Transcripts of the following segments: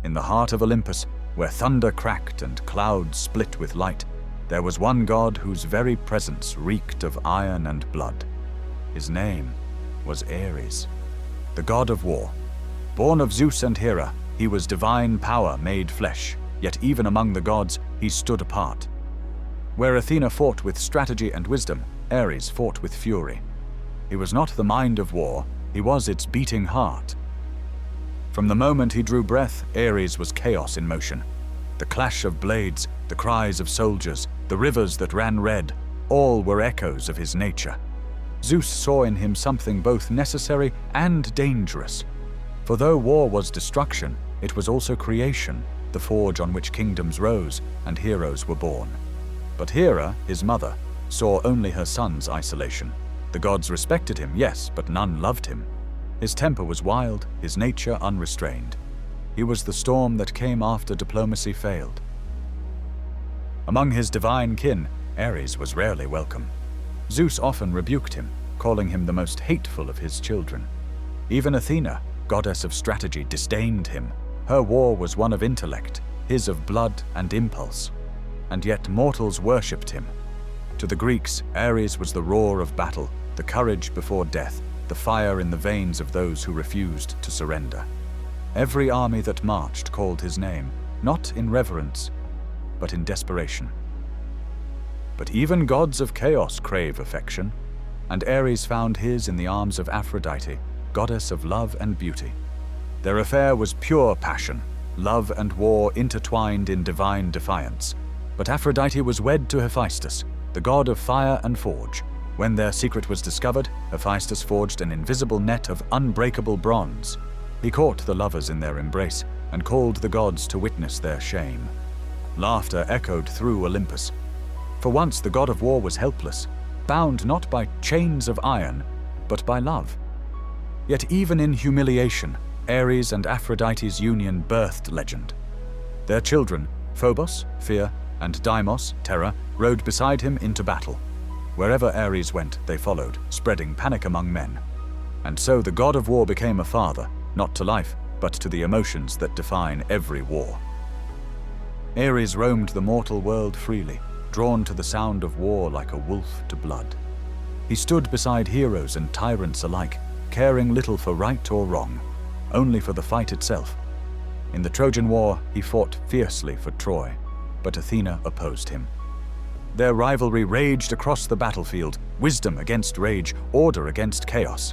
In the heart of Olympus, where thunder cracked and clouds split with light, there was one god whose very presence reeked of iron and blood. His name was Ares, the god of war. Born of Zeus and Hera, he was divine power made flesh, yet even among the gods he stood apart. Where Athena fought with strategy and wisdom, Ares fought with fury. He was not the mind of war, he was its beating heart. From the moment he drew breath, Ares was chaos in motion. The clash of blades, the cries of soldiers, the rivers that ran red, all were echoes of his nature. Zeus saw in him something both necessary and dangerous. For though war was destruction, it was also creation, the forge on which kingdoms rose and heroes were born. But Hera, his mother, saw only her son's isolation. The gods respected him, yes, but none loved him. His temper was wild, his nature unrestrained. He was the storm that came after diplomacy failed. Among his divine kin, Ares was rarely welcome. Zeus often rebuked him, calling him the most hateful of his children. Even Athena, goddess of strategy, disdained him. Her war was one of intellect, his of blood and impulse. And yet mortals worshipped him. To the Greeks, Ares was the roar of battle, the courage before death, the fire in the veins of those who refused to surrender. Every army that marched called his name, not in reverence, but in desperation. But even gods of chaos crave affection, and Ares found his in the arms of Aphrodite, goddess of love and beauty. Their affair was pure passion, love and war intertwined in divine defiance. But Aphrodite was wed to Hephaestus, the god of fire and forge. When their secret was discovered, Hephaestus forged an invisible net of unbreakable bronze. He caught the lovers in their embrace and called the gods to witness their shame. Laughter echoed through Olympus. For once the god of war was helpless, bound not by chains of iron, but by love. Yet even in humiliation, Ares and Aphrodite's union birthed legend. Their children, Phobos, fear, and Deimos, terror, rode beside him into battle. Wherever Ares went, they followed, spreading panic among men. And so the god of war became a father, not to life, but to the emotions that define every war. Ares roamed the mortal world freely, drawn to the sound of war like a wolf to blood. He stood beside heroes and tyrants alike, caring little for right or wrong, only for the fight itself. In the Trojan War, he fought fiercely for Troy, but Athena opposed him. Their rivalry raged across the battlefield, wisdom against rage, order against chaos.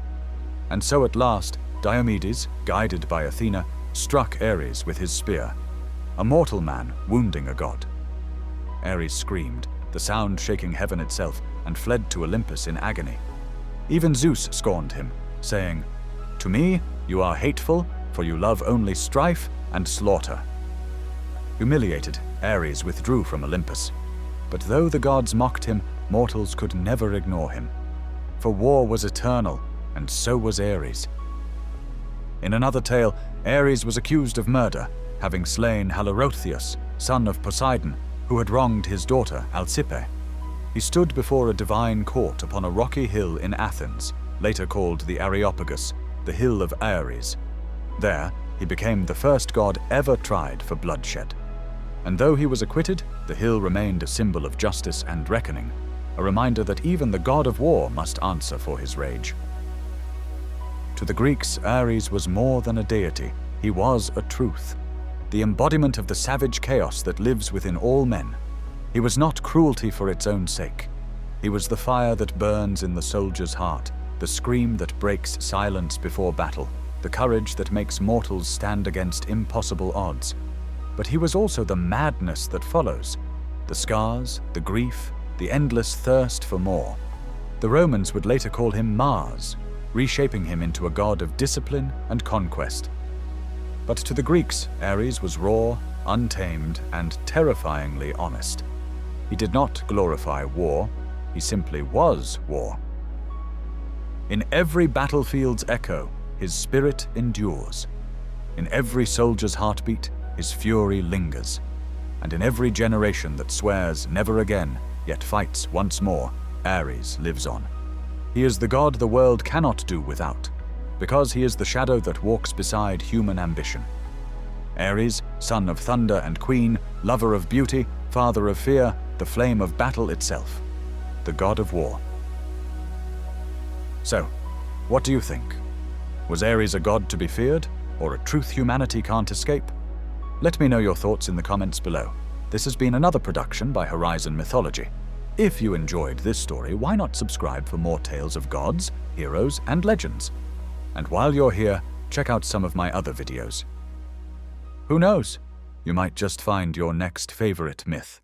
And so at last, Diomedes, guided by Athena, struck Ares with his spear, a mortal man wounding a god. Ares screamed, the sound shaking heaven itself, and fled to Olympus in agony. Even Zeus scorned him, saying, "To me, you are hateful, for you love only strife and slaughter." Humiliated, Ares withdrew from Olympus. But though the gods mocked him, mortals could never ignore him. For war was eternal, and so was Ares. In another tale, Ares was accused of murder, having slain Halorotheus, son of Poseidon, who had wronged his daughter Alcippe. He stood before a divine court upon a rocky hill in Athens, later called the Areopagus, the hill of Ares. There, he became the first god ever tried for bloodshed. And though he was acquitted, the hill remained a symbol of justice and reckoning, a reminder that even the god of war must answer for his rage. To the Greeks, Ares was more than a deity, he was a truth, the embodiment of the savage chaos that lives within all men. He was not cruelty for its own sake. He was the fire that burns in the soldier's heart, the scream that breaks silence before battle, the courage that makes mortals stand against impossible odds. But he was also the madness that follows, the scars, the grief, the endless thirst for more. The Romans would later call him Mars, reshaping him into a god of discipline and conquest. But to the Greeks, Ares was raw, untamed, and terrifyingly honest. He did not glorify war, he simply was war. In every battlefield's echo, his spirit endures. In every soldier's heartbeat, his fury lingers. And in every generation that swears never again, yet fights once more, Ares lives on. He is the god the world cannot do without, because he is the shadow that walks beside human ambition. Ares, son of thunder and queen, lover of beauty, father of fear, the flame of battle itself, the god of war. So, what do you think? Was Ares a god to be feared, or a truth humanity can't escape? Let me know your thoughts in the comments below. This has been another production by Horizon Mythology. If you enjoyed this story, why not subscribe for more tales of gods, heroes, and legends? And while you're here, check out some of my other videos. Who knows? You might just find your next favorite myth.